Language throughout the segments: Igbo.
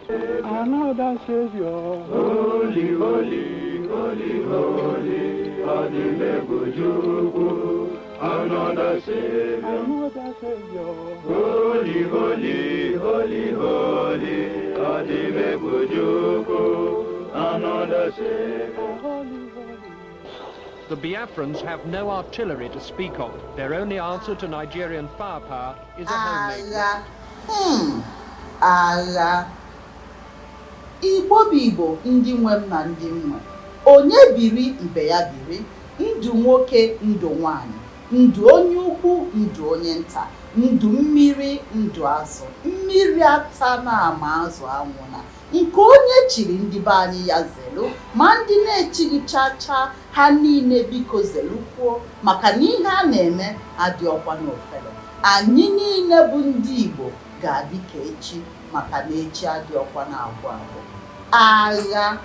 Another Savior. Holy, holy, holy, holy, Adimebujuku. Another Savior. Another Savior. Holy, holy, holy, holy, Adimebujuku. Another Savior. Holy, holy. The Biafrans have no artillery to speak of. Their only answer to Nigerian firepower is a homemade one. Agha. Igbo bụ Igbo, ndị nwe m na ndị nwe. Onye biri ibe ya biri, ndụ nwoke ndụ nwanyị, ndụ onye ukwu ndụ onye nta, ndụ mmiri ndụ azụ, mmiri ata na ama azụ anwụna. Nke onye chiri ndị be anyị ya zelu, ma ndị na-echighị chacha ha niile biko zelukwuo, maka na ihe a na-eme adị ọkwa n'ofere. Anyị niile bụ ndị Igbo ga-adị ka echi, maka na echi adị ọkwa na-agwụ agwụ. Agha.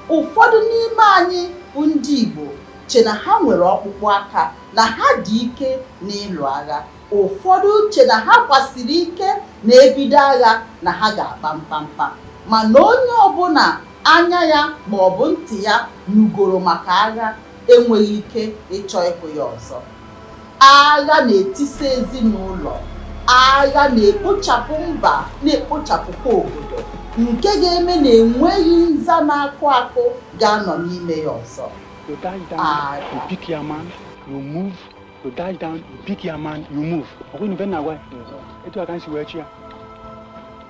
Ụfọdụ n'ime anyị bụ ndị Igbo che na ha nwere ọkpụkpụ aka, na ha dị ike n'ịlụ agha. Ụfọdụ che na ha kwasịrị ike na ebido agha na ha ga-akpa mpampa, mana onye ọbụla anya ya ma ọ bụ ntị ya nugoro maka agha enweghị ike ịchọ ịhụ ya ọzọ. Agha na-etisa ezinụlọ, agha na-ekpochapụ mba, na-ekpochapụkwa obodo, nke ga-eme na enweghị nza na-akụ akụ ga-anọ n'ime ya ọzọ. You dash down, you pick your man, you move. You dash down, you pick your man, you move.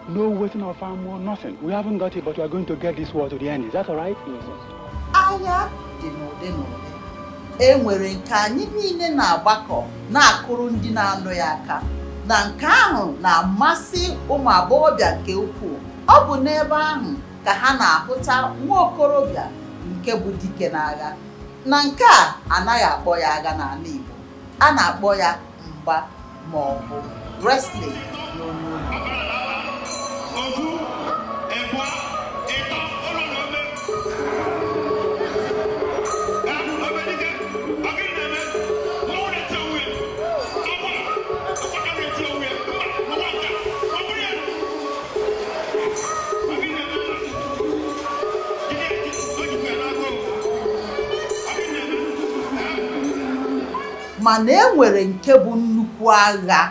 No waiting of armor, nothing. We haven't got it, but we are going to get this war to the end. Is that all right? Agha dị n'ụdị n'ụdị. E nwere nke anyị niile na-agbakọ na-akụrụ ndị na-anụ ya aka, na nke ahụ na-amasị ụmụ agbọghọbịa nke ukwuu. Ọ bụ n'ebe ahụ ka ha na-ahụta nwa okorobịa nke bụ dike n'agha. Na nke a anaghị akpọ ya agha n'ala Igbo, a na-akpọ ya mgba ma ọ bụ wrestling n'olu. Mana e nwere nke bụ nnukwu agha.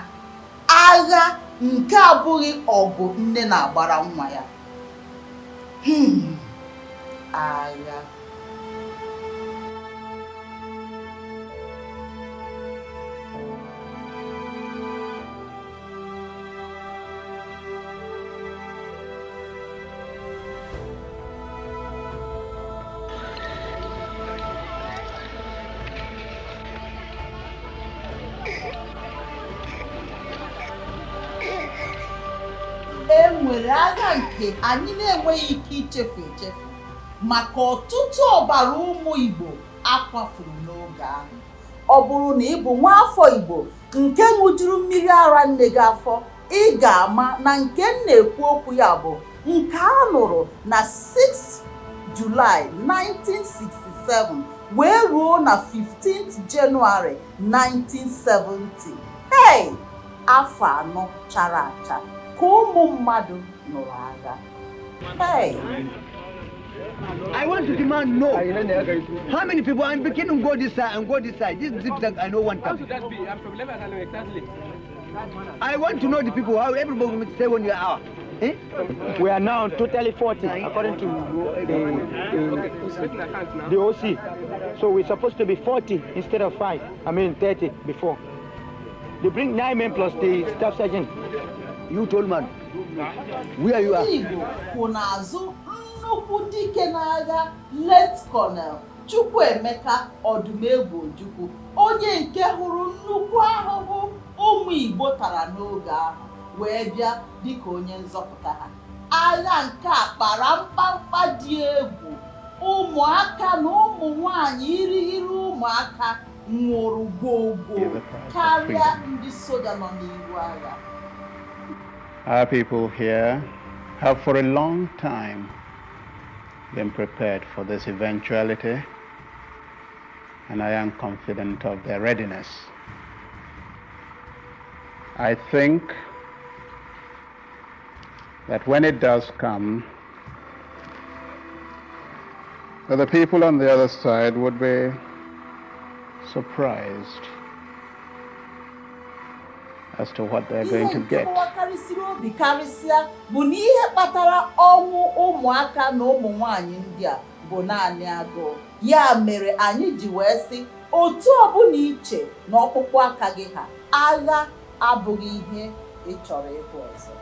Agha nke abụghị ọgụ nne na-agbara nwa ya. Agha. E nwere agha nke anyị na-enweghị ike ichefu echefu, maka ọtụtụ ọbara ụmụ Igbo akwafuru n'oge ahụ. Ọ bụrụ na ị bụ nwa afọ Igbo nke ṅụjuru mmiri ara nne gị afọ, ị ga-ama na nke m na-ekwu okwu ya bụ nke a lụrụ na 6 Julaị 1967 wee ruo na 15th Jenụwarị 1970. Hey! Afọ anọ chara acha ka ụmụ mmadụ nụrụ agha. Hey! I want to demand no. How many people are beginning to go this side and go this side? This zigzag, I know one time. I want to know the people, how everybody will stay 1 hour. Eh? We are now totally 40, according to the OC. So we're supposed to be 40 instead of 30 before. They bring 9 men plus the staff sergeant. You told man, where you are? Igbo kwụ n'azụ nnukwu dike n'agha Late Colonel Chukwuemeka Odumegwu Ojukwu, onye nke hụrụ nnukwu ahụhụ ụmụ Igbo tara n'oge ahụ wee bịa dịka onye nzọpụta ha. Agha nke a kpara mkpamkpa dị egwu. Ụmụaka na ụmụ nwanyị irighiri ụmụaka nwụrụ gwogwo karịa ndị soja nọ n'ihu agha. Our people here have for a long time been prepared for this eventuality, and I am confident of their readiness. I think that when it does come, that the people on the other side would be surprised as to what they're going to get. obi karịsịa bụ na ihe kpatara ọnwụ ụmụaka na ụmụ nwanyị ndị a bụ naanị agụụ. Ya mere anyị ji wee sị otu ọbụla iche na ọkpụkpụ aka gị ha, agha abụghị ihe ị chọrọ ịhụ ọzọ.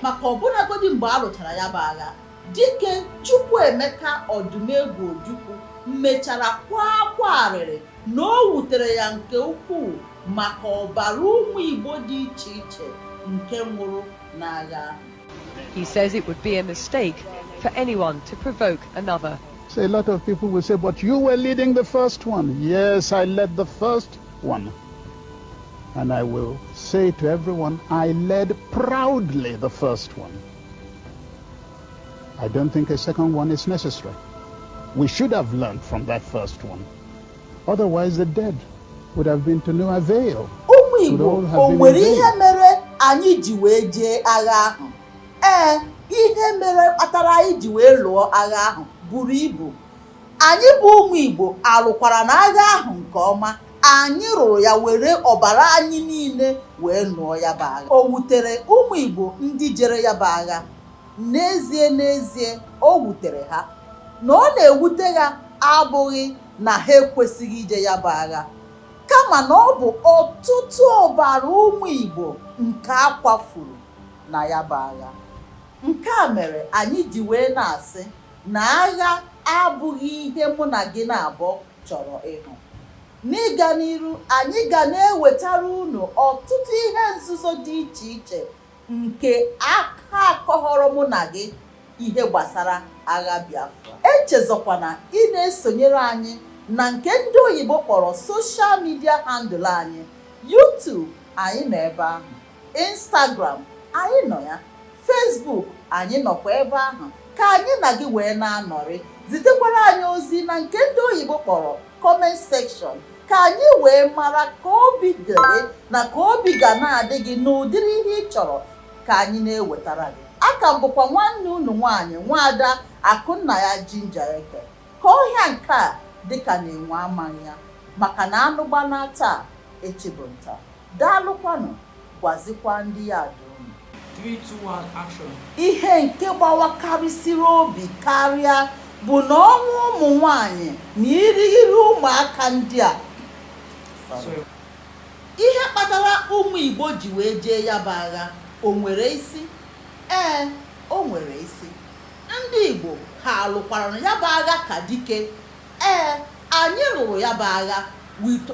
Maka ọbụnagodi mgbe a lụchara ya bụ agha, dike Chukwuemeka Ọdụmegwu Ojukwu mechara kwa akwa arịrị na o wutere ya nke ukwuu maka ọbara ụmụ Igbo dị iche iche nke nwụrụ n'agha. He says it would be a mistake for anyone to provoke another. So a lot of people will say, but you were leading the first one. Yes, I led the first one. And I will say to everyone, I led proudly the first one. I don't think a second one is necessary. We should have learned from that first one. Otherwise, the dead would have been to no avail. Ụmụ Igbo, o nwere ihe mere anyị ji wee jee agha ahụ. Ihe mere kpatara anyị ji wee lụọ agha ahụ buru ibu. Anyị bụ ụmụ Igbo alụkwara na agha ahụ nke ọma. Anyị rụrụ ya were ọbara anyị niile wee lụọ ya bụ agha. O wutere ụmụ Igbo ndị jere ya bụ agha. N'ezie o wutere ha. Na ọ na-ewute ha abụghị na ha ekwesịghị ije ya bụ agha, kama na ọ bụ ọtụtụ ọbara ụmụ Igbo nke a kwafuru na ya bụ agha. Nke a mere anyị ji wee na-asị na agha abụghị ihe mụ na gị na-abụọ chọrọ ịhụ. N'ịga n'iru, anyị ga na-ewetara unu ọtụtụ ihe nzuzo dị iche iche nke aka akọghọrọ mụ na gị ihe gbasara agha Biafra. Echezọkwana ị na-esonyere anyị na nke ndị oyibo kpọrọ social media handle anyị. YouTube anyị nọ ebe ahụ, Instagram anyị nọ ya, Facebook anyị nọkwa ebe ahụ, ka anyị na gị wee na-anọrị. Zitekwara anyị ozi na nke ndị oyibo kpọrọ comment section ka anyị wee mara ka obi dị gị na ka obi ga na-adị gị n'ụdịrị ihe ị chọrọ ka anyị na-ewetara gị. Aka m bụkwa nwanne unu nwaanyị Nwaada Akụnnaya Jinjereke. Ka ọhịa nke a dịka na-enwe amaghị ya, maka na anụ gbana taa echi bụ nta. Daalụkwanụ, gwazikwa ndị ya dị unu. 3, 2, 1, action. Ihe nke gbawakarịsịrị obi karịa bụ na ọnwụ ụmụ nwanyị na irighiri ụmụaka ndị a. Ihe kpatara ụmụ Igbo ji wee jee ya bụ agha o nwere isi? O nwere isi. Ndị Igbo ha alụkwara ya bụ agha ka dike. Anyị lụrụ ya bụ agha with